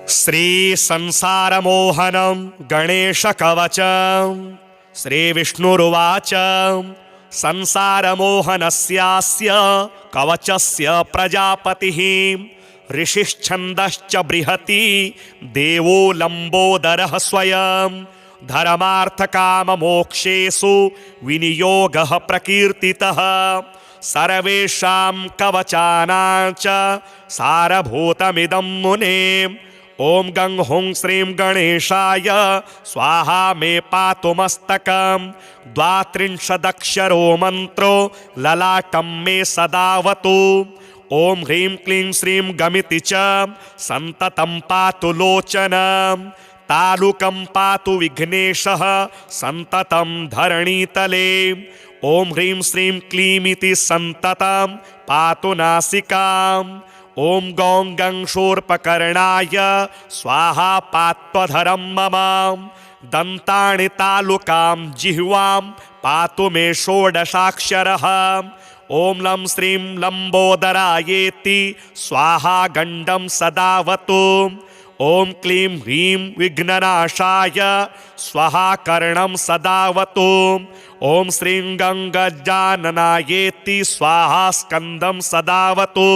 श्री संसारमोहनं गणेशकवचं श्रीविष्णुरुवाच संसारमोहनस्यास्य कवचस्य प्रजापतिः ऋषिश्छन्दश्च बृहति देवो लम्बोदरः स्वयं धर्मार्थकाममोक्षेषु विनियोगः प्रकीर्तितः सर्वेषां कवचानां च सारभूतमिदं मुने। ॐ गं हुं श्रीं गणेशाय स्वाहा मे पातु मस्तकं 32 मन्त्रो ललाटं मे सदावतु। ॐ ह्रीं क्लीं श्रीं गमिति च सन्ततं पातु लोचनं तालुकं पातु विघ्नेशः सन्ततं धरणीतले। ॐ ह्रीं श्रीं क्लीमिति सन्ततं पातु नासिकाम्। ॐ गौं गं शूर्पकर्णाय स्वाहा पात्वधरं मम दन्तानि तालुकां जिह्वां पातु मे षोडशाक्षरः। ॐ लं श्रीं लम्बोदरायेति स्वाहा गण्डं सदावतु। ॐ क्लीं ह्रीं विघ्ननाशाय स्वाहा कर्णं सदावतु। ॐ श्रीं गङ्गजाननायेति स्वाहा स्कन्दं सदावतु।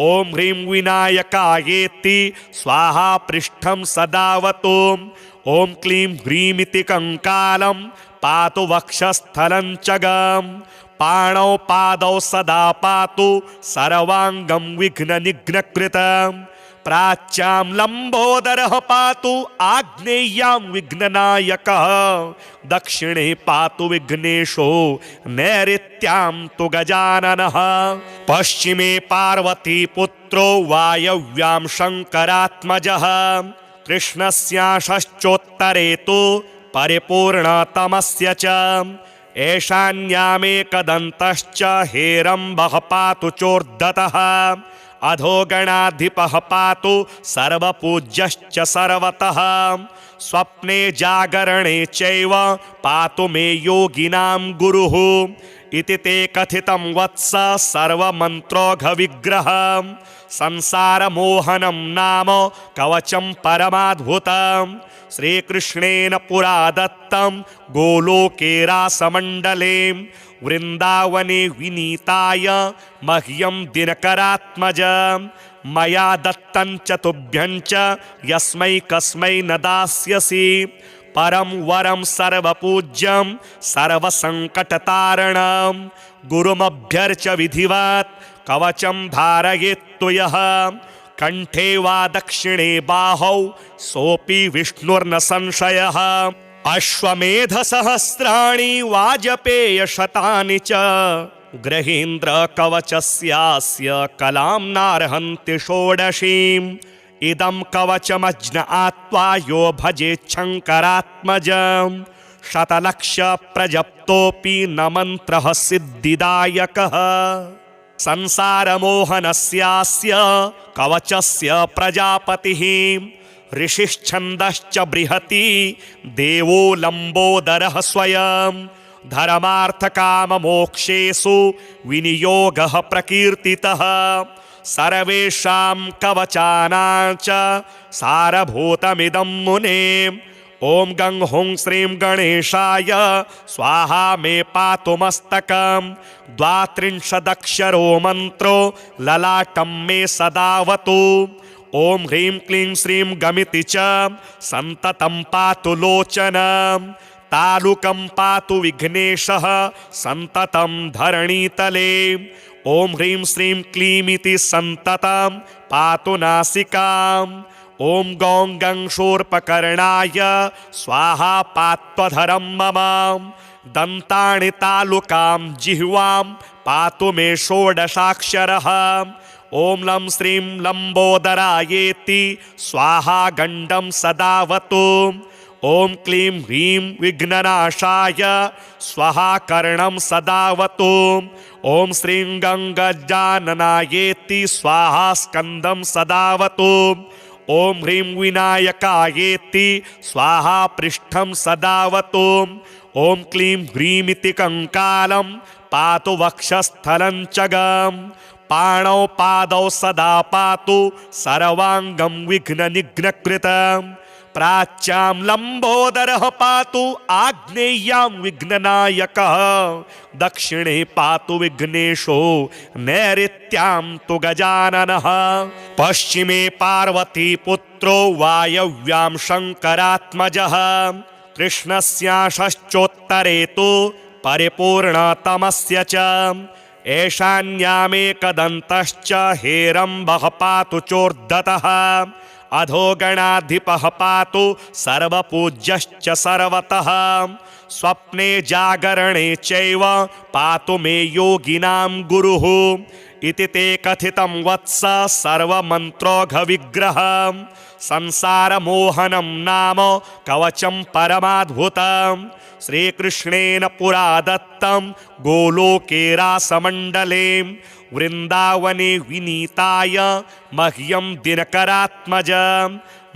ॐ ह्रीं विनायकायेति स्वाहा पृष्ठं सदावतु। ॐ क्लीं ह्रीमिति कङ्कालं पातु वक्षस्थलं च गं पाणौ पादौ सदा पातु सर्वाङ्गं विघ्ननिघ्नकृतं। प्राच्यां लम्बोदरः पातु आग्नेय्यां विघ्ननायकः दक्षिणे पातु विघ्नेशो नैऋत्यां तु गजाननः पश्चिमे पार्वतीपुत्रो वायव्यां शङ्करात्मजः कृष्णस्याशश्चोत्तरे तु परिपूर्णतमस्य च ईशान्यामेकदन्तश्च हेरम्बः पातु चोर्धतः अधोगणाधिपः पातु सर्वपूज्यश्च सर्वतः स्वप्ने जागरणे चैव पातु मे योगिनां गुरुः इति ते कथितं वत्स सर्वमन्त्रोघविग्रहं संसारमोहनं नाम कवचं परमाद्भुतं श्रीकृष्णेन पुरा दत्तं गोलोके रासमण्डले वृन्दावने विनीताय मह्यं दिनकरात्मज मया दत्तं च तुभ्यं च यस्मै कस्मै न दास्यसि परं वरं सर्वपूज्यं सर्वसङ्कटतारणं गुरुमभ्यर्च विधिवत् कवचं धारयेत्तु यः कण्ठे वा दक्षिणे बाहौ सोऽपि विष्णुर्न संशयः अश्वमेधसहस्राणि वाजपेयशतानि च ग्रहेन्द्रकवचस्यास्य कलां नार्हन्ति षोडशीम् इदं कवचमज्ञ आत्वा यो भजेच्छङ्करात्मजं शतलक्षप्रजप्तोऽपि न मन्त्रः सिद्धिदायकः संसारमोहनस्यास्य कवचस्य प्रजापतिः ऋषिश्छन्दश्च बृहति देवो लम्बोदरः स्वयं धर्मार्थकाममोक्षेषु विनियोगः प्रकीर्तितः सर्वेषां कवचानां च सारभूतमिदं मुने। ॐ गं हुं श्रीं गणेशाय स्वाहा मे पातु मस्तकं 32 मन्त्रो ललाटं मे सदावतु। ॐ ह्रीं क्लीं श्रीं गमिति च सन्ततं पातु लोचनं तालुकं पातु विघ्नेशः सन्ततं धरणीतले। ॐ ह्रीं श्रीं क्लीमिति सन्ततं पातु नासिकाम्। ॐ गौं गं शूर्पकर्णाय स्वाहा पात्वधरं मम दन्तानि तालुकां जिह्वां पातु मे षोडशाक्षरः। ॐ लं श्रीं लम्बोदरायेति स्वाहा गण्डं सदावतु। ॐ क्लीं ह्रीं विघ्ननाशाय स्वाहा कर्णं सदावतु। ॐ श्रीं गङ्गजाननायेति स्वाहा स्कन्दं सदावतु। ॐ ह्रीं विनायकायेति स्वाहा पृष्ठं सदावतु। ॐ क्लीं ह्रीमिति कङ्कालं पातु वक्षस्थलं च गं पाणौ पादौ सदा पातु सर्वांगं विघ्ननिघ्नकृतं प्राच्यां लम्बोदरः पातु आग्नेयां विघ्ननायकः दक्षिणे पातु विघ्नेशो नैऋत्यां तु गजाननः पश्चिमे पार्वतीपुत्रो वायव्यां शङ्करात्मजः कृष्णस्याशश्चोत्तरे तु परिपूर्णतमस्य च ईशान्यामेकदन्तश्च हेरम्बः पातु चोर्धतः अधोगणाधिपः पातु सर्वपूज्यश्च सर्वतः स्वप्ने जागरणे चैव पातु मे योगिनां गुरुः इति ते कथितं वत्स सर्वमन्त्रोघविग्रहं संसारमोहनं नाम कवचं परमाद्भुतं श्रीकृष्णेन पुरा दत्तं गोलोके रासमण्डले वृन्दावने विनीताय मह्यं दिनकरात्मज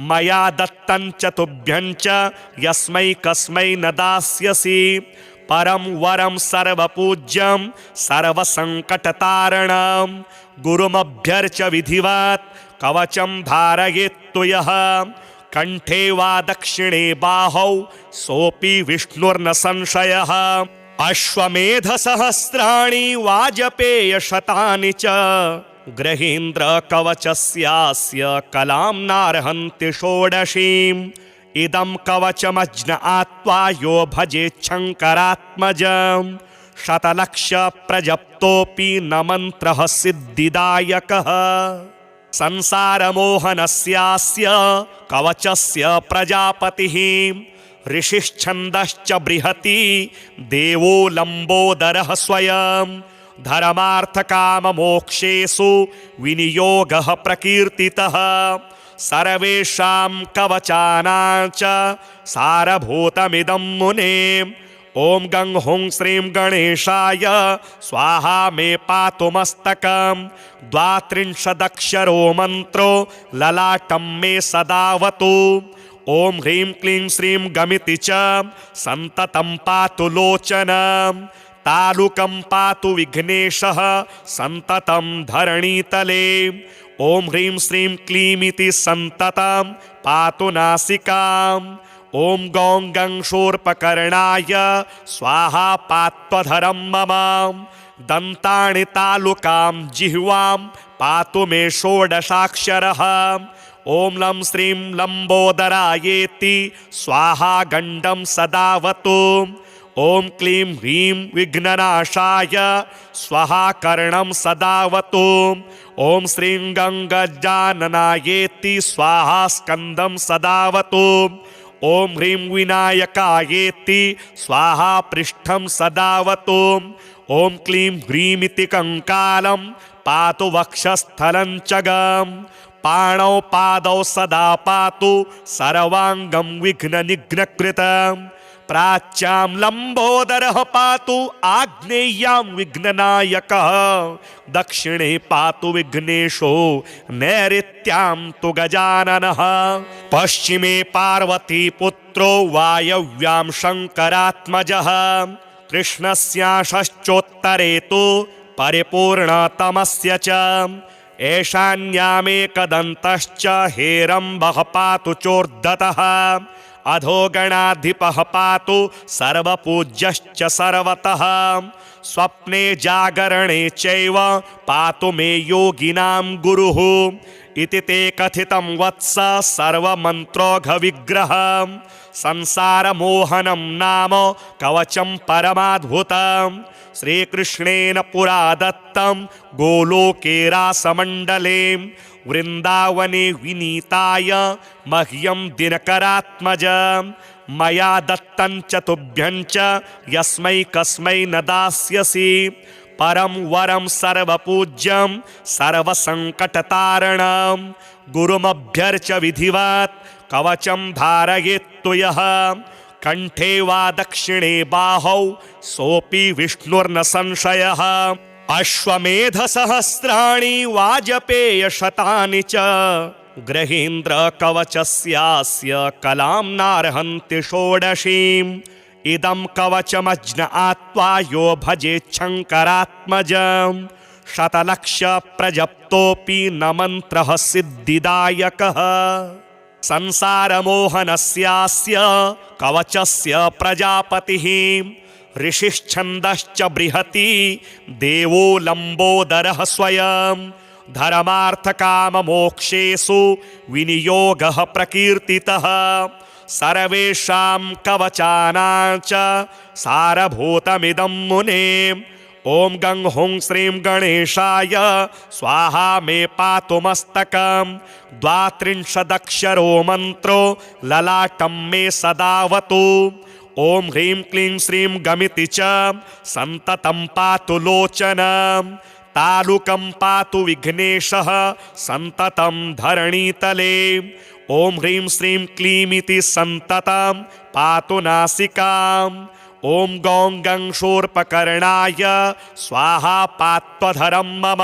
मया दत्तं च तुभ्यं च यस्मै कस्मै न दास्यसि परं वरं सर्वपूज्यं सर्वसङ्कटतारणं गुरुमभ्यर्च विधिवत् कवचं धारयेत्तु यः कण्ठे वा दक्षिणे बाहौ सोऽपि विष्णुर्न संशयः अश्वमेधसहस्राणि वाजपेयशतानि च ग्रहेन्द्रकवचस्यास्य कलां नार्हन्ति षोडशीम् इदं कवचमज्ञ आत्वा यो भजेच्छङ्करात्मजं शतलक्षप्रजप्तोऽपि न मन्त्रः सिद्धिदायकः संसारमोहनस्यास्य कवचस्य प्रजापतिः ऋषिश्छन्दश्च बृहति देवो लम्बोदरः स्वयं धर्मार्थकाममोक्षेषु विनियोगः प्रकीर्तितः सर्वेषां कवचानां च सारभूतमिदं मुने ॐ गं हुं श्रीं गणेशाय स्वाहा मे पातु मस्तकं 32 मन्त्रो ललाटं मे सदावतु ॐ ह्रीं क्लीं श्रीं गमिति च सन्ततं पातु लोचनं तालुकं पातु विघ्नेशः सन्ततं धरणीतले ॐ ह्रीं श्रीं क्लीमिति सन्ततं पातु नासिकाम् ॐ गौं गं शूर्पकर्णाय स्वाहा पात्वधरं मम दन्तानि तालुकां जिह्वां पातु मे षोडशाक्षरः ॐ लं श्रीं लम्बोदरायेति स्वाहा गण्डं सदावतु ॐ क्लीं ह्रीं विघ्ननाशाय स्वाहा कर्णं सदावतु ॐ श्रीं गङ्गजाननायेति स्वाहा स्कन्दं सदावतु ॐ ह्रीं विनायकायेति स्वाहा पृष्ठं सदावतु ॐ क्लीं ह्रीमिति कङ्कालं पातु वक्षस्थलं च गम् पाणौ पादौ सदा पातु सर्वाङ्गं विघ्ननिघ्नकृतं प्राच्यां लम्बोदरः पातु आग्नेयां विघ्ननायकः दक्षिणे पातु विघ्नेशो नैऋत्यां तु गजाननः पश्चिमे पार्वतीपुत्रो वायव्यां शङ्करात्मजः कृष्णस्याशश्चोत्तरे तु परिपूर्णतमस्य च ईशान्यामेकदन्तश्च हेरम्बः पातु चोर्धतः अधोगणाधिपः पातु सर्वपूज्यश्च सर्वतः स्वप्ने जागरणे चैव पातु मे योगिनां गुरुः इति ते कथितं वत्स सर्वमन्त्रोघविग्रहं संसारमोहनं नाम कवचं परमाद्भुतं श्रीकृष्णेन पुरा दत्तं गोलोके रासमण्डले वृन्दावने विनीताय मह्यं दिनकरात्मज मया दत्तं च तुभ्यं च यस्मै कस्मै न दास्यसि परं वरं सर्वपूज्यं सर्वसङ्कटतारणं गुरुमभ्यर्च विधिवत् कवचं धारयेत्तु यः कण्ठे वा दक्षिणे बाहौ सोऽपि विष्णुर्न संशयः अश्वमेधसहस्राणि वाजपेयशतानि च ग्रहेन्द्रकवचस्यास्य कलां नार्हन्ति षोडशीम् इदं कवचमज्ञ आत्वा यो भजेच्छङ्करात्मजं शतलक्ष प्रजप्तोऽपि न मन्त्रः सिद्धिदायकः संसारमोहनस्यास्य कवचस्य प्रजापतिः ऋषिश्छन्दश्च बृहति देवो लम्बोदरः स्वयं धर्मार्थकाममोक्षेषु विनियोगः प्रकीर्तितः सर्वेषां कवचानां च सारभूतमिदं मुने ॐ गं हुं श्रीं गणेशाय स्वाहा मे पातु मस्तकं 32 मन्त्रो ललाटं मे सदावतु ॐ ह्रीं क्लीं श्रीं गमिति च सन्ततं पातु लोचनं तालुकं पातु विघ्नेशः सन्ततं धरणीतले ॐ ह्रीं श्रीं क्लीमिति सन्ततं पातु नासिकाम् ॐ गौं गं शूर्पकर्णाय स्वाहा पात्वधरं मम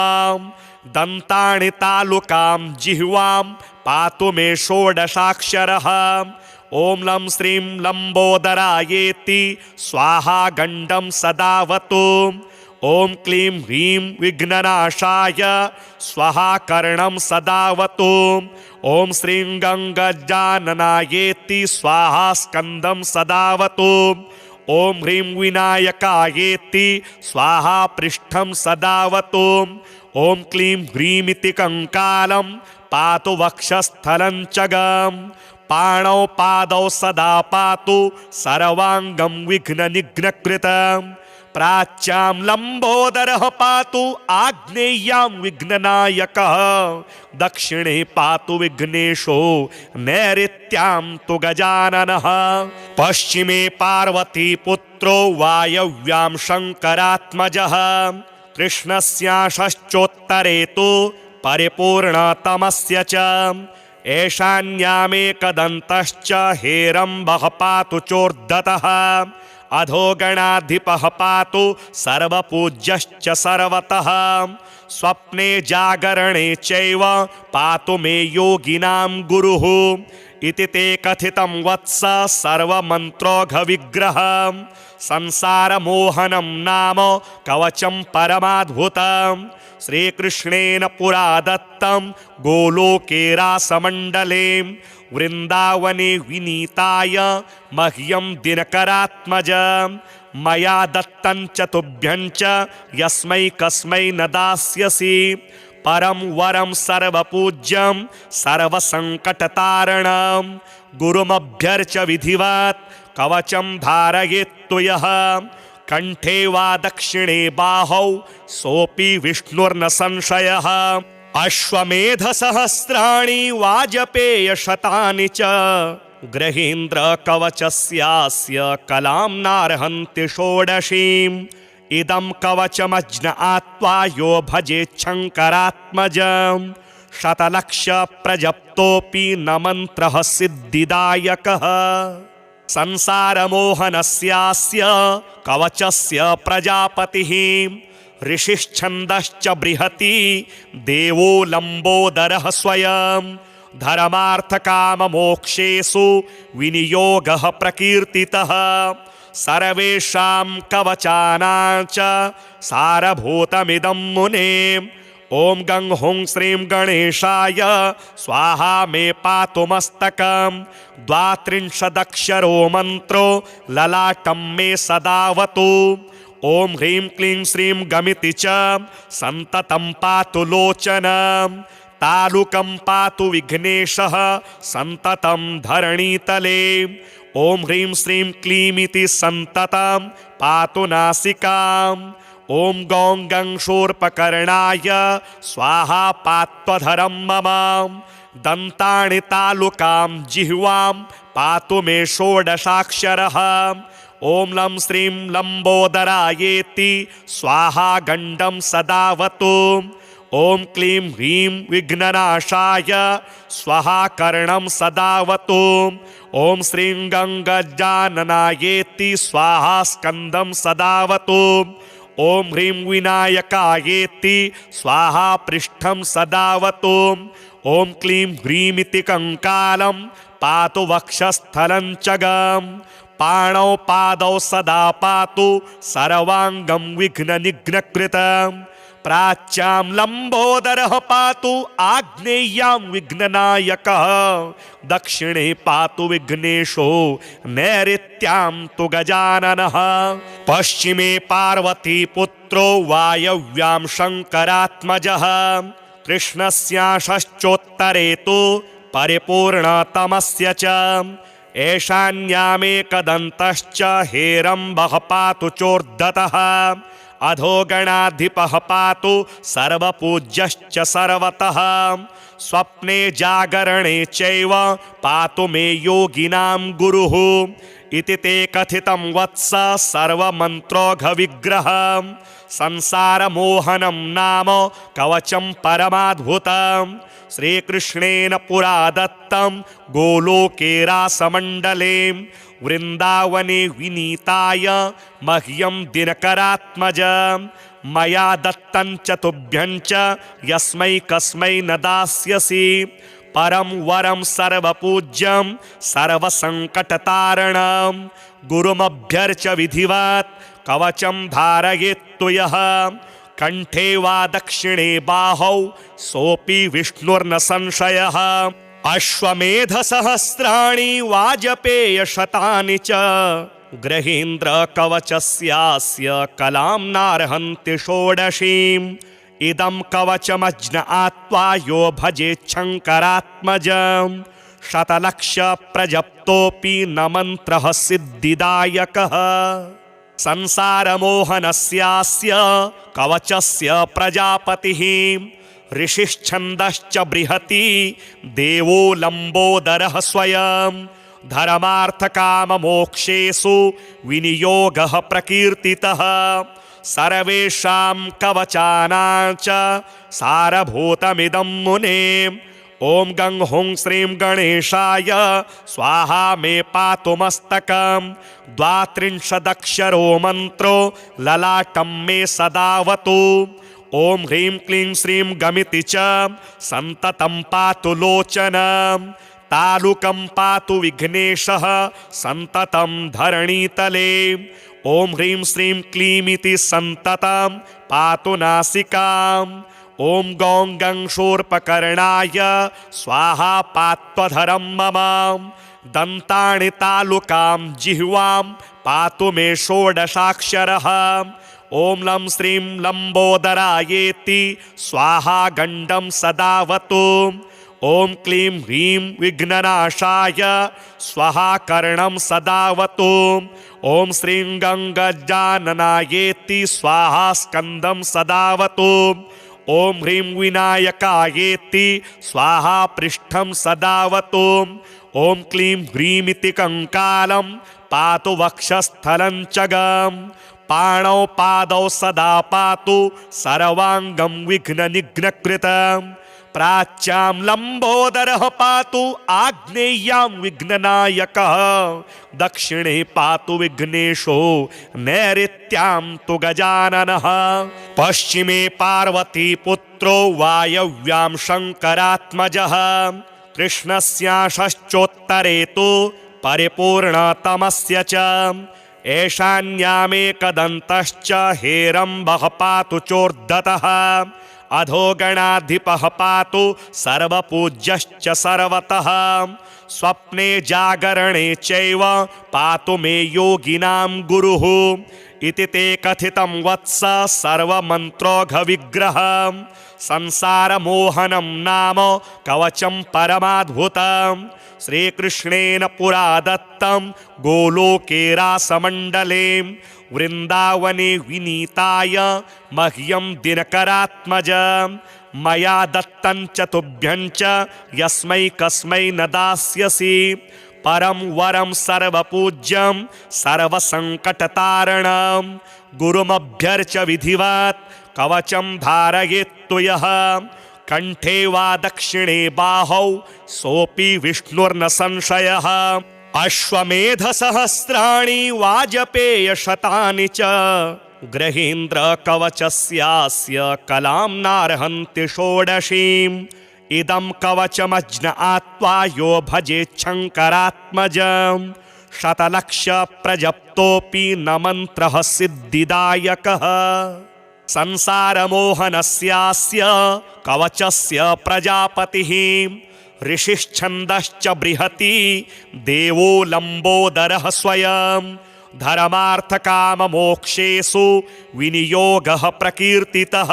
दन्तानि तालुकां जिह्वां पातु मे षोडशाक्षरः ॐ लं श्रीं लम्बोदरायेति स्वाहा गण्डं सदावतु ॐ क्लीं ह्रीं विघ्ननाशाय स्वाहा कर्णं सदावतु ॐ श्रीं गङ्गजाननायेति स्वाहा स्कन्दं सदावतु ॐ ह्रीं विनायकायेति स्वाहा पृष्ठं सदावतु ॐ क्लीं ह्रीमिति कङ्कालं पातु वक्षस्थलं च गं पाणौ पादौ सदा पातु सर्वाङ्गं विघ्ननिघ्नकृतं प्राच्यां लम्बोदरः पातु आग्नेय्यां विघ्ननायकः दक्षिणे पातु विघ्नेशो नैऋत्यां तु गजाननः पश्चिमे पार्वतीपुत्रो वायव्यां शङ्करात्मजः कृष्णस्याशश्चोत्तरे तु परिपूर्णतमस्य च ईशान्यामेकदन्तश्च हेरम्बः पातु चोर्धतः अधोगणाधिपः पातु सर्वपूज्यश्च सर्वतः स्वप्ने जागरणे चैव पातु मे योगिनां गुरुः इति ते कथितं वत्स सर्वमन्त्रोघविग्रहं संसारमोहनं नाम कवचं परमाद्भुतं श्रीकृष्णेन पुरा दत्तं गोलोके रासमण्डले वृन्दावने विनीताय मह्यं दिनकरात्मज मया दत्तं च तुभ्यं च यस्मै कस्मै न दास्यसि परं वरं सर्वपूज्यं सर्वसङ्कटतारणं गुरुमभ्यर्च विधिवत् कवचं धारयेत्तु यः कण्ठे वा दक्षिणे बाहौ सोऽपि विष्णुर्न संशयः अश्वमेधसहस्राणि वाजपेयशतानि च ग्रहेन्द्रकवचस्यास्य कलां नार्हन्ति षोडशीम् इदं कवचमज्ञ आत्वा यो भजेच्छङ्करात्मजं शतलक्ष प्रजप्तोऽपि न मन्त्रः सिद्धिदायकः संसारमोहनस्यास्य कवचस्य प्रजापतिः ऋषिश्छन्दश्च बृहति देवो लम्बोदरः स्वयं धर्मार्थकाममोक्षेषु विनियोगः प्रकीर्तितः सर्वेषां कवचानां च सारभूतमिदं मुने ॐ गं हुं श्रीं गणेशाय स्वाहा मे पातु मस्तकं 32 मन्त्रो ललाटं मे सदावतु ॐ ह्रीं क्लीं श्रीं गमिति च सन्ततं पातु लोचनं तालुकं पातु विघ्नेशः सन्ततं धरणीतले ॐ ह्रीं श्रीं क्लीमिति सन्ततं पातु नासिकाम् ॐ गौं गं शूर्पकर्णाय स्वाहा पात्वधरं मम दन्तानि तालुकां जिह्वां पातु मे षोडशाक्षरः ॐ लं श्रीं लम्बोदरायेति स्वाहा गण्डं सदावतु ॐ क्लीं ह्रीं विघ्ननाशाय स्वाहा कर्णं सदावतु ॐ श्रीं गङ्गजाननायेति स्वाहा स्कन्दं सदावतु ॐ ह्रीं विनायकायेति स्वाहा पृष्ठं सदावतु ॐ क्लीं ह्रीमिति कङ्कालं पातु वक्षस्थलं च गं पाणौ पादौ सदा पातु सर्वाङ्गं विघ्ननिघ्नकृतं प्राच्यां लम्बोदरः पातु आग्नेयां विघ्ननायकः दक्षिणे पातु विघ्नेशो नैऋत्यां तु गजाननः पश्चिमे पार्वतीपुत्रो वायव्यां शङ्करात्मजः कृष्णस्याशश्चोत्तरे तु परिपूर्णतमस्य च ईशान्यामेकदन्तश्च हेरम्बः पातु चोर्धतः अधोगणाधिपः पातु सर्वपूज्यश्च सर्वतः स्वप्ने जागरणे चैव पातु मे योगिनां गुरुः इति ते कथितं वत्स सर्वमन्त्रोघविग्रह संसारमोहनं नाम कवचं परमाद्भुतं श्रीकृष्णेन पुरा दत्तं गोलोके रासमण्डले वृन्दावने विनीताय मह्यं दिनकरात्मज मया दत्तं च तुभ्यं च यस्मै कस्मै न दास्यसि परं वरं सर्वपूज्यं सर्वसङ्कटतारणं गुरुमभ्यर्च विधिवत् कवचं धारयेत्तु यः कण्ठे वा दक्षिणे बाहौ सोऽपि विष्णुर्न संशयः अश्वमेधसहस्राणि वाजपेयशतानि च ग्रहेन्द्रकवचस्यास्य कलां नार्हन्ति षोडशीम् इदं कवचमज्ञ आत्वा यो भजेच्छङ्करात्मजं शतलक्षप्रजप्तोऽपि न मन्त्रः सिद्धिदायकः संसारमोहनस्यास्य कवचस्य प्रजापतिः ऋषिश्छन्दश्च बृहति देवो लम्बोदरः स्वयं धर्मार्थकाममोक्षेषु विनियोगः प्रकीर्तितः सर्वेषां कवचानां च सारभूतमिदं मुने ॐ गं हुं श्रीं गणेशाय स्वाहा मे पातु मस्तकं 32 मन्त्रो ललाटं मे सदावतु ॐ ह्रीं क्लीं श्रीं गमिति च सन्ततं पातु लोचनं तालुकं पातु विघ्नेशः सन्ततं धरणीतले ॐ ह्रीं श्रीं क्लीमिति सन्ततं पातु नासिकाम् ॐ गौं गं शूर्पकर्णाय स्वाहा पात्वधरं मम दन्तानि तालुकां जिह्वां पातु मे षोडशाक्षरः ॐ लं श्रीं लम्बोदरायेति स्वाहा गण्डं सदावतु ॐ क्लीं ह्रीं विघ्ननाशाय स्वाहा कर्णं सदावतु ॐ श्रीं गङ्गजाननायेति स्वाहा स्कन्दं सदावतु ॐ ह्रीं विनायकायेति स्वाहा पृष्ठं सदावतु ॐ क्लीं ह्रीमिति कङ्कालं पातु वक्षस्थलं च गम् पाणौ पादौ सदा पातु सर्वाङ्गं विघ्ननिघ्नकृतं प्राच्यां लम्बोदरः पातु आग्नेयां विघ्ननायकः दक्षिणे पातु विघ्नेशो नैऋत्यां तु गजाननः पश्चिमे पार्वतीपुत्रो वायव्यां शङ्करात्मजः कृष्णस्याशश्चोत्तरे तु परिपूर्णतमस्य च ईशान्यामेकदन्तश्च हेरम्बः पातु चोर्धतः अधोगणाधिपः पातु सर्वपूज्यश्च सर्वतः स्वप्ने जागरणे चैव पातु मे योगिनां गुरुः इति ते कथितं वत्स सर्वमन्त्रोघविग्रह संसारमोहनं नाम कवचं परमाद्भुतं श्रीकृष्णेन पुरा दत्तं गोलोके रासमण्डले वृन्दावने विनीताय मह्यं दिनकरात्मज मया दत्तं च तुभ्यं च यस्मै कस्मै न दास्यसि परं वरं सर्वपूज्यं सर्वसङ्कटतारणं गुरुमभ्यर्च विधिवत् कवचं धारयेत्तु यः कण्ठे वा दक्षिणे बाहौ सोऽपि विष्णुर्न संशयः अश्वमेधसहस्राणि वाजपेयशतानि च ग्रहेन्द्रकवचस्यास्य कलां नार्हन्ति षोडशीम् इदं कवचमज्ञ आत्वा यो भजेच्छङ्करात्मजं शतलक्षप्रजप्तोऽपि न मन्त्रः सिद्धिदायकः संसारमोहनस्यास्य कवचस्य प्रजापतिः ऋषिश्छन्दश्च बृहति देवो लम्बोदरः स्वयं धर्मार्थकाममोक्षेषु विनियोगः प्रकीर्तितः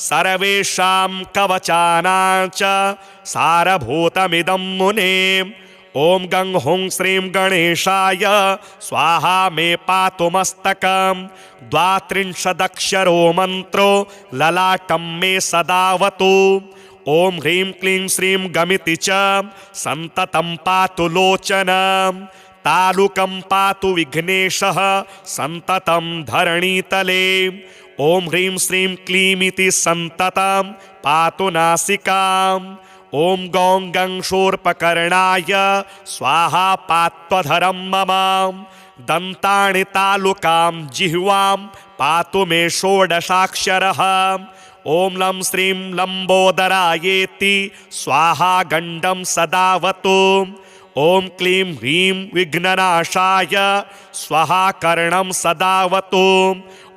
सर्वेषां कवचानां च सारभूतमिदं मुने। ॐ गं हुं श्रीं गणेशाय स्वाहा मे पातु मस्तकं 32 मन्त्रो ललाटं मे सदावतु। ॐ ह्रीं क्लीं श्रीं गमिति च सन्ततं पातु लोचनं तालुकं पातु विघ्नेशः सन्ततं धरणीतले। ॐ ह्रीं श्रीं क्लीमिति सन्ततं पातु नासिकाम्। ॐ गौं गं शूर्पकर्णाय स्वाहा पात्वधरं मम दन्तानि तालुकां जिह्वां पातु मे षोडशाक्षरः। ॐ लं श्रीं लम्बोदरायेति स्वाहा गण्डं सदावतु। ॐ क्लीं ह्रीं विघ्ननाशाय स्वाहा कर्णं सदावतु।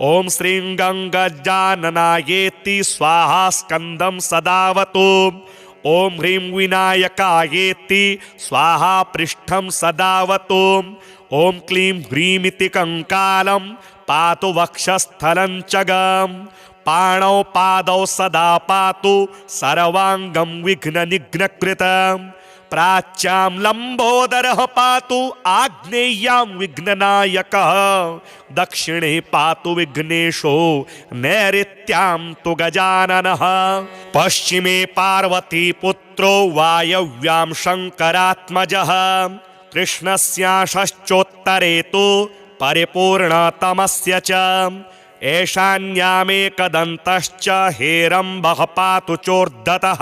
ॐ श्रीं गङ्गजाननायेति स्वाहा स्कन्दं सदावतु। ॐ ह्रीं विनायकायेति स्वाहा पृष्ठं सदावतु। ॐ क्लीं ह्रीमिति कङ्कालं पातु वक्षस्थलं च गम् पाणौ पादौ सदा पातु सर्वाङ्गं विघ्ननिघ्नकृतं प्राच्यां लम्बोदरः पातु आग्नेय्यां विघ्ननायकः दक्षिणे पातु विघ्नेशो नैऋत्यां तु गजाननः पश्चिमे पार्वतीपुत्रो वायव्यां शङ्करात्मजः कृष्णस्याशश्चोत्तरे तु परिपूर्णतमस्य च ईशान्यामेकदन्तश्च हेरम्बः पातु चोर्धतः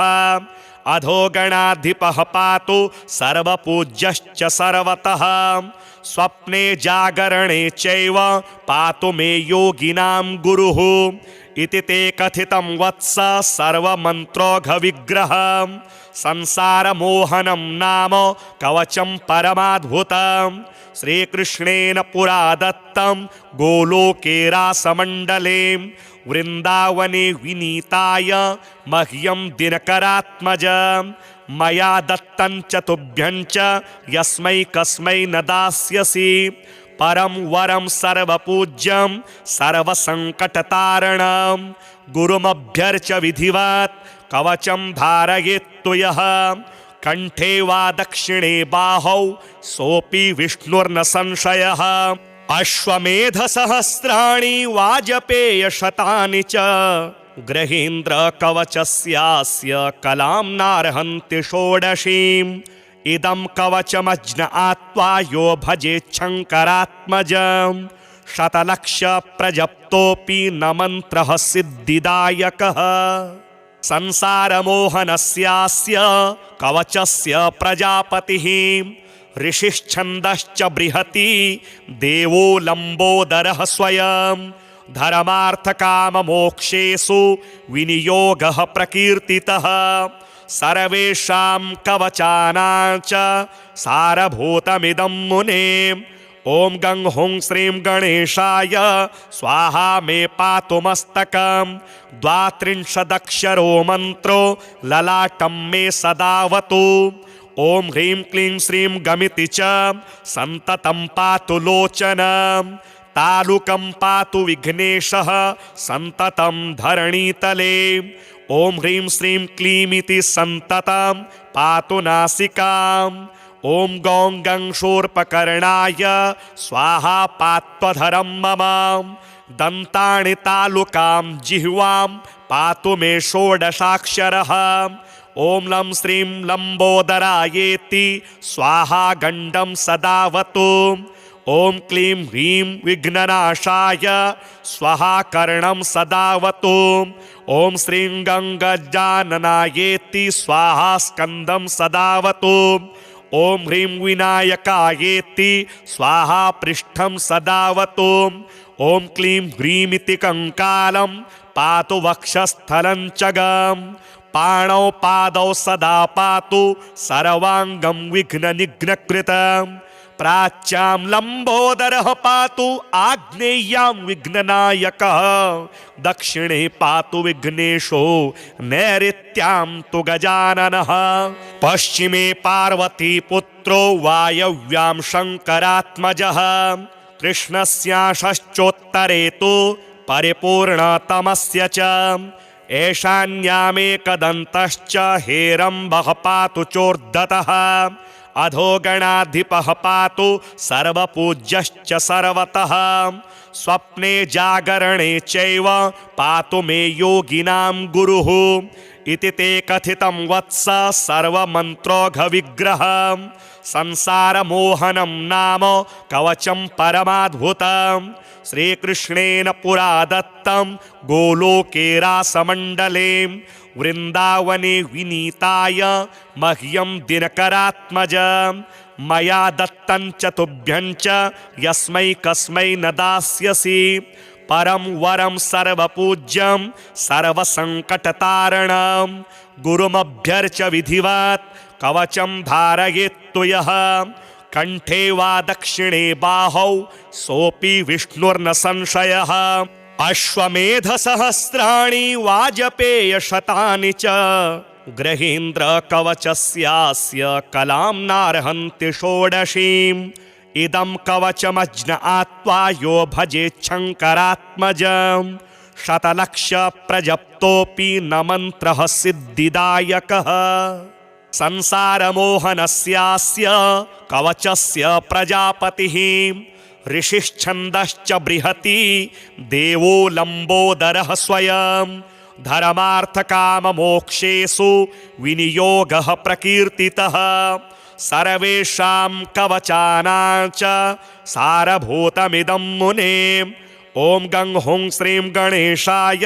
अधोगणाधिपः पातु सर्वपूज्यश्च सर्वतः स्वप्ने जागरणे चैव पातु मे योगिनां गुरुः इति ते कथितं वत्स सर्वमन्त्रोघविग्रहं संसारमोहनं नाम कवचं परमाद्भुतं श्रीकृष्णेन पुरा दत्तं गोलोके रासमण्डले वृन्दावने विनीताय मह्यं दिनकरात्मज मया दत्तं च तुभ्यं च यस्मै कस्मै न दास्यसि परं वरं सर्वपूज्यं सर्वसङ्कटतारणं गुरुमभ्यर्च विधिवत् कवचं धारयेत्तु यः कण्ठे वा दक्षिणे बाहौ सोऽपि विष्णुर्न संशयः अश्वमेधसहस्राणि वाजपेयशतानि च ग्रहेन्द्रकवचस्यास्य कलां नार्हन्ति षोडशीम् इदं कवचमज्ञ आत्वा यो भजेच्छङ्करात्मजं शतलक्षप्रजप्तोऽपि न मन्त्रः सिद्धिदायकः संसारमोहनस्यास्य कवचस्य प्रजापतिः ऋषिश्छन्दश्च बृहति देवो लम्बोदरः स्वयं धर्मार्थकाममोक्षेषु विनियोगः प्रकीर्तितः सर्वेषां कवचानां च सारभूतमिदं मुने। ॐ गं हुं श्रीं गणेशाय स्वाहा मे पातु मस्तकं 32 मन्त्रो ललाटं मे सदावतु। ॐ ह्रीं क्लीं श्रीं गमिति च सन्ततं पातु लोचनं तालुकं पातु विघ्नेशः सन्ततं धरणीतले। ॐ ह्रीं श्रीं क्लीमिति सन्ततं पातु नासिकाम्। ॐ गौं गं शूर्पकर्णाय स्वाहा पात्वधरं मम दन्तानि तालुकां जिह्वां पातु मे षोडशाक्षरः। ॐ लं श्रीं लम्बोदरायेति स्वाहा गण्डं सदावतु। ॐ क्लीं ह्रीं विघ्ननाशाय स्वाहा कर्णं सदावतु। ॐ श्रीं गङ्गजाननायेति स्वाहा स्कन्दं सदावतु। ॐ ह्रीं विनायकायेति स्वाहा पृष्ठं सदावतु। ॐ क्लीं ह्रीमिति कङ्कालं पातु वक्षस्थलं च गम् पाणौ पादौ सदा पातु सर्वाङ्गं विघ्ननिघ्नकृतं प्राच्यां लम्बोदरः पातु आग्नेय्यां विघ्ननायकः दक्षिणे पातु विघ्नेशो नैऋत्यां तु गजाननः पश्चिमे पार्वतीपुत्रो वायव्यां शङ्करात्मजः कृष्णस्याशश्चोत्तरे तु परिपूर्णतमस्य च ईशान्यामेकदन्तश्च हेरम्बः पातु चोर्धतः अधोगणाधिपः पातु सर्वपूज्यश्च सर्वतः स्वप्ने जागरणे चैव पातु मे योगिनां गुरुः इति ते कथितं वत्स सर्वमन्त्रोघविग्रह संसारमोहनं नाम कवचं परमाद्भुतं श्रीकृष्णेन पुरा दत्तं गोलोके रासमण्डले वृन्दावने विनीताय मह्यं दिनकरात्मज मया दत्तं च तुभ्यं च यस्मै कस्मै न दास्यसि परं वरं सर्वपूज्यं सर्वसङ्कटतारणं गुरुमभ्यर्च विधिवत् कवचं धारयेत्तु यः कण्ठे वा दक्षिणे बाहौ सोऽपि विष्णुर्न संशयः अश्वमेधसहस्राणि वाजपेयशतानि च ग्रहेन्द्रकवचस्यास्य कलां नार्हन्ति षोडशीम् इदं कवचमज्ञ आत्वा यो भजेच्छङ्करात्मजं शतलक्षप्रजप्तोऽपि न मन्त्रः सिद्धिदायकः संसारमोहनस्यास्य कवचस्य प्रजापतिः ऋषिश्छन्दश्च बृहति देवो लम्बोदरः स्वयं धर्मार्थकाममोक्षेषु विनियोगः प्रकीर्तितः सर्वेषां कवचानां च सारभूतमिदं मुने ॐ गं हुं श्रीं गणेशाय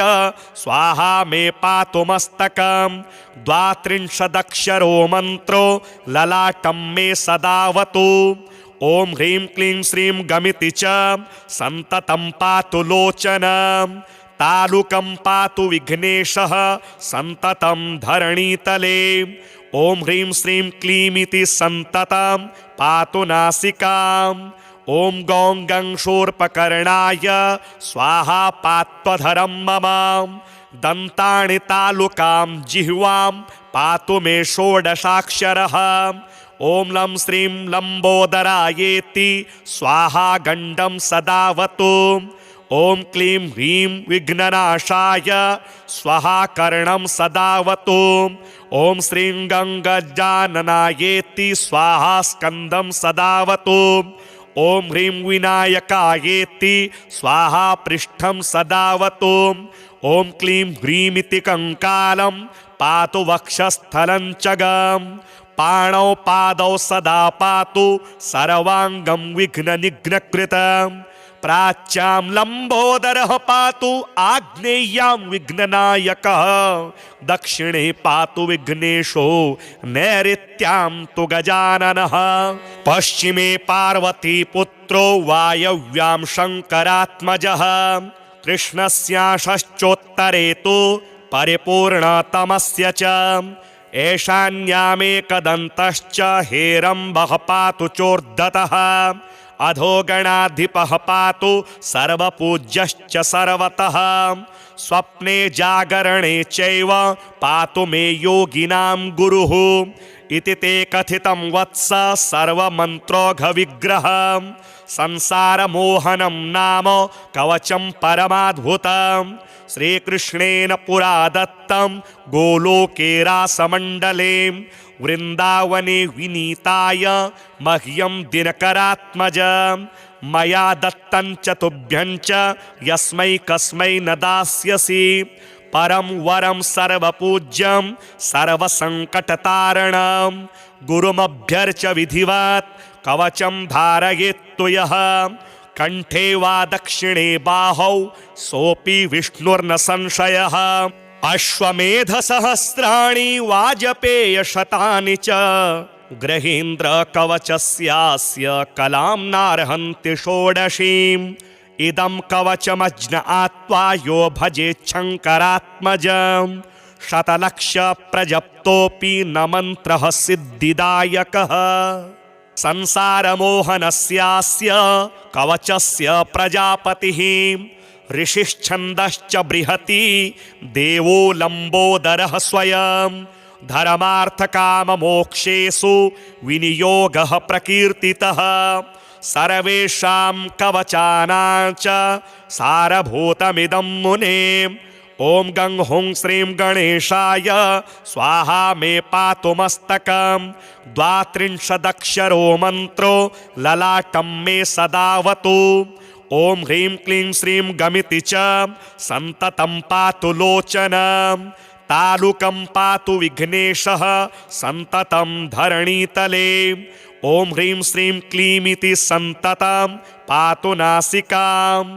स्वाहा मे पातु मस्तकं 32 मन्त्रो ललाटं मे सदावतु ॐ ह्रीं क्लीं श्रीं गमिति च सन्ततं पातु लोचनं तालुकं पातु विघ्नेशः सन्ततं धरणीतले ॐ ह्रीं श्रीं क्लीमिति सन्ततं पातु नासिकाम् ॐ गौं गं शूर्पकर्णाय स्वाहा पात्वधरं मम दन्तानि तालुकां जिह्वां पातु मे षोडशाक्षरः ॐ लं श्रीं लम्बोदरायेति स्वाहा गण्डं सदावतु ॐ क्लीं ह्रीं विघ्ननाशाय स्वाहा कर्णं सदावतु ॐ श्रीं गं गजाननायेति स्वाहा स्कन्दं सदावतु ॐ ह्रीं विनायकायेति स्वाहा पृष्ठं सदावतु ॐ क्लीं ह्रीमिति कंकालं पातु वक्षस्थलं च गं पाणौ पादौ सदा पातु सर्वाङ्गं विघ्ननिघ्नकृतं प्राच्यां लम्बोदरः पातु आग्नेय्यां विघ्ननायकः दक्षिणे पातु विघ्नेशो नैऋत्यां तु गजाननः पश्चिमे पार्वतीपुत्रो वायव्यां शङ्करात्मजः कृष्णस्याशश्चोत्तरे तु परिपूर्णतमस्य च ईशान्यामेकदन्तश्च हेरम्बः पातु चोर्धतः अधोगणाधिपः पातु सर्वपूज्यश्च सर्वतः स्वप्ने जागरणे चैव पातु मे योगिनां गुरुः इति ते कथितं वत्स सर्वमन्त्रोघविग्रह संसारमोहनं नाम कवचं परमाद्भुतं श्रीकृष्णेन पुरा दत्तं गोलोके रासमण्डले वृन्दावने विनीताय मह्यं दिनकरात्मज मया दत्तं च तुभ्यं च यस्मै कस्मै न दास्यसि परं वरं सर्वपूज्यं सर्वसङ्कटतारणं गुरुमभ्यर्च विधिवत् कवचं धारयेत्तु यः कण्ठे वा दक्षिणे बाहौ सोऽपि विष्णुर्न संशयः अश्वमेधसहस्राणि वाजपेयशतानि च ग्रहेन्द्रकवचस्यास्य कलां नार्हन्ति षोडशीम् इदं कवचमज्ञ आत्वा यो भजेच्छङ्करात्मजं शतलक्षप्रजप्तोऽपि न मन्त्रः सिद्धिदायकः संसारमोहनस्यास्य कवचस्य प्रजापतिः ऋषिश्छन्दश्च बृहति देवो लम्बोदरः स्वयं धर्मार्थकाममोक्षेषु विनियोगः प्रकीर्तितः सर्वेषां कवचानां च सारभूतमिदं मुने। ॐ गं हुं श्रीं गणेशाय स्वाहा मे पातु मस्तकं 32 मन्त्रो ललाटं मे सदावतु। ॐ ह्रीं क्लीं श्रीं गमिति च सन्ततं पातु लोचनं तालुकं पातु विघ्नेशः सन्ततं धरणीतले। ॐ ह्रीं श्रीं क्लीमिति सन्ततं पातु नासिकाम्।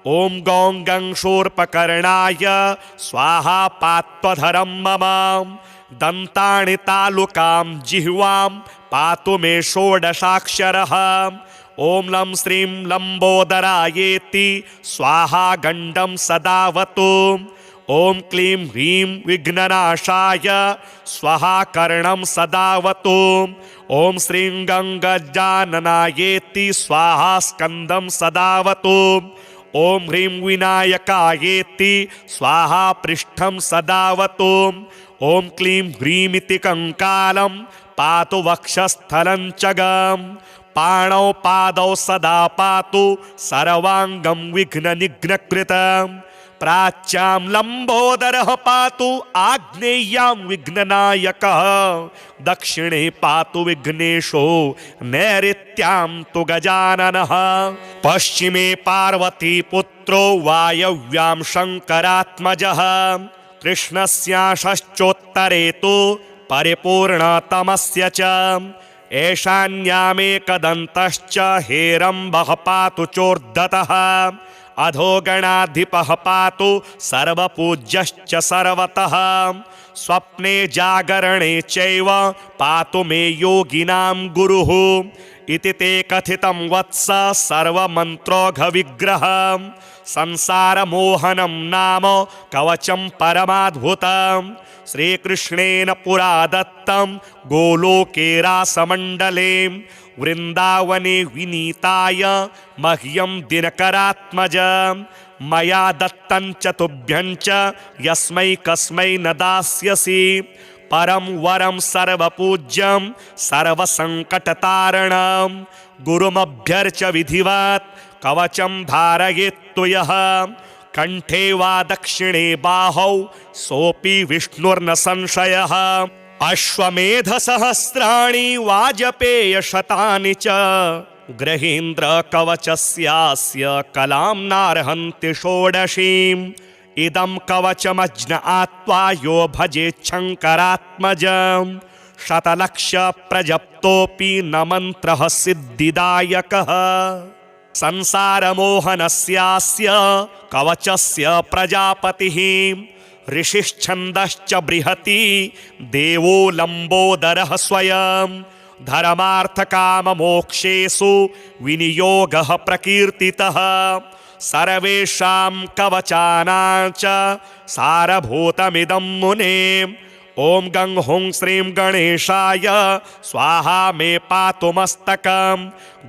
ॐ गौं गं शूर्पकर्णाय स्वाहा पात्वधरं मम दन्तानि तालुकां जिह्वां पातु मे षोडशाक्षरः। ॐ लं श्रीं लम्बोदरायेति स्वाहा गण्डं सदावतु। ॐ क्लीं ह्रीं विघ्ननाशाय स्वाहा कर्णं सदावतु। ॐ श्रीं गं गजाननायेति स्वाहा स्कन्दं सदावतु। ॐ ह्रीं विनायकायेति स्वाहा पृष्ठं सदावतु। ॐ क्लीं ह्रीमिति कंकालं पातु वक्षस्थलं च गम् पाणौ पादौ सदा पातु सर्वाङ्गं विघ्ननिघ्नकृतम्। प्राच्यां लम्बोदरः पातु आग्नेयां विघ्ननायकः दक्षिणे पातु विघ्नेशो नैऋत्यां तु गजाननः पश्चिमे पार्वतीपुत्रो वायव्यां शङ्करात्मजः कृष्णस्याशश्चोत्तरे तु परिपूर्णतमस्य च ईशान्यामेकदन्तश्च हेरम्बः पातु चोर्धतः अधोगणाधिपः पातु सर्वपूज्यश्च सर्वतः स्वप्ने जागरणे चैव पातु मे योगिनां गुरुः इति ते कथितं वत्स सर्वमन्त्रोघविग्रहं संसारमोहनं नाम कवचं परमाद्भुतं श्रीकृष्णेन पुरा दत्तं गोलोके रासमण्डले वृन्दावने विनीताय मह्यं दिनकरात्मज मया दत्तं च तुभ्यं च यस्मै कस्मै न दास्यसि परं वरं सर्वपूज्यं सर्वसङ्कटतारणं गुरुमभ्यर्च विधिवत् कवचं धारयेत्तु यः कण्ठे वा दक्षिणे बाहौ सोऽपि विष्णुर्न संशयः अश्वमेधसहस्राणि वाजपेयशतानि च ग्रहेन्द्रकवचस्यास्य कलां नार्हन्ति षोडशीम् इदं कवचमज्ञ आत्वा यो भजेच्छङ्करात्मजं शतलक्षप्रजप्तोऽपि न मन्त्रः सिद्धिदायकः संसारमोहनस्यास्य कवचस्य प्रजापतिः ऋषिश्छन्दश्च बृहति देवो लम्बोदरः स्वयं धर्मार्थकाममोक्षेषु विनियोगः प्रकीर्तितः सर्वेषां कवचानां च सारभूतमिदं मुने। ॐ गं हुं श्रीं गणेशाय स्वाहा मे पातु मस्तकं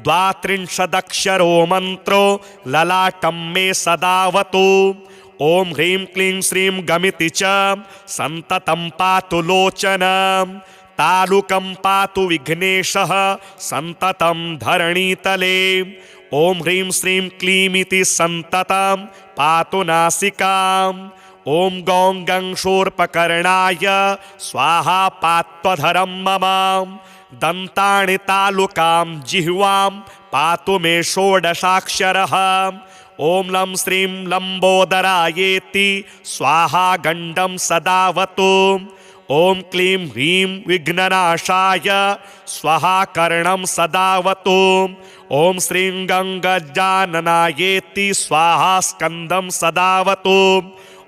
32 मन्त्रो ललाटं मे सदावतु। ॐ ह्रीं क्लीं श्रीं गमिति च सन्ततं पातु लोचनं तालुकं पातु विघ्नेशः सन्ततं धरणीतले। ॐ ह्रीं श्रीं क्लीमिति सन्ततं पातु नासिकाम्। ॐ गौं गं शूर्पकर्णाय स्वाहा पात्वधरं मम दन्तानि तालुकां जिह्वां पातु मे षोडशाक्षरः। ॐ लं श्रीं लम्बोदरायेति स्वाहा गण्डं सदावतु। ॐ क्लीं ह्रीं विघ्ननाशाय स्वाहा कर्णं सदावतु। ॐ श्रीं गं गजाननायेति स्वाहा स्कन्दं सदावतु।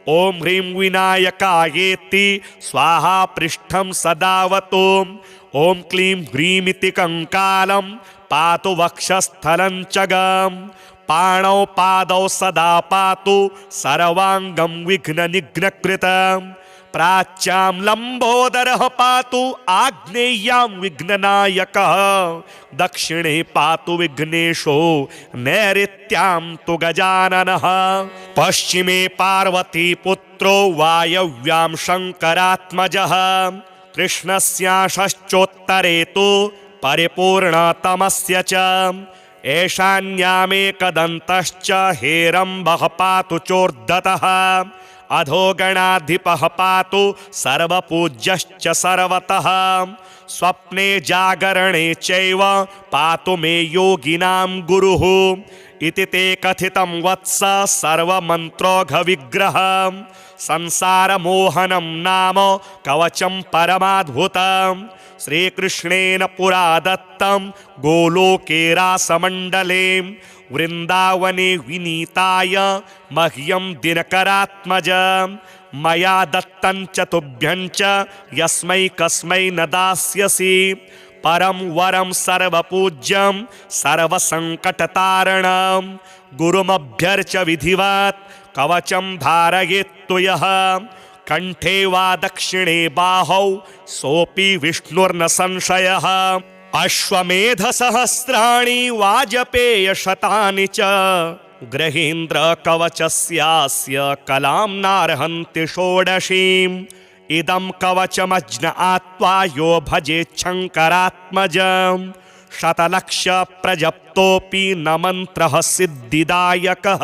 ॐ ह्रीं विनायकायेति स्वाहा पृष्ठं सदावतु। ॐ क्लीं ह्रीमिति कंकालं पातु वक्षस्थलं च गम् पाणौ पादौ सदा पातु सर्वाङ्गं विघ्ननिघ्नकृतम्। प्राच्यां लम्बोदरः पातु आग्नेयां विघ्ननायकः दक्षिणे पातु विघ्नेशो नैऋत्यां तु गजाननः पश्चिमे पार्वतीपुत्रो वायव्यां शङ्करात्मजः कृष्णस्याशश्चोत्तरे तु परिपूर्णतमस्य च ईशान्यामेकदन्तश्च हेरम्बः पातु चोर्धतः अधोगणाधिपः पातु सर्वपूज्यश्च सर्वतः स्वप्ने जागरणे चैव पातु मे योगिनां गुरुः इति ते कथितं वत्स सर्वमन्त्रोघविग्रह संसारमोहनं नाम कवचं परमाद्भुतं श्रीकृष्णेन पुरा दत्तं गोलोके रासमण्डले वृन्दावने विनीताय मह्यं दिनकरात्मज मया दत्तं च तुभ्यं च यस्मै कस्मै न दास्यसि परं वरं सर्वपूज्यं सर्वसङ्कटतारणं गुरुमभ्यर्च विधिवत् कवचं धारयेत्तु यः कण्ठे वा दक्षिणे बाहौ सोऽपि विष्णुर्न संशयः अश्वमेधसहस्राणि वाजपेयशतानि च ग्रहेन्द्रकवचस्यास्य कलां नार्हन्ति षोडशीम् इदं कवचमज्ञ आत्वा यो भजेच्छङ्करात्मजं शतलक्ष प्रजप्तोऽपि न मन्त्रः सिद्धिदायकः।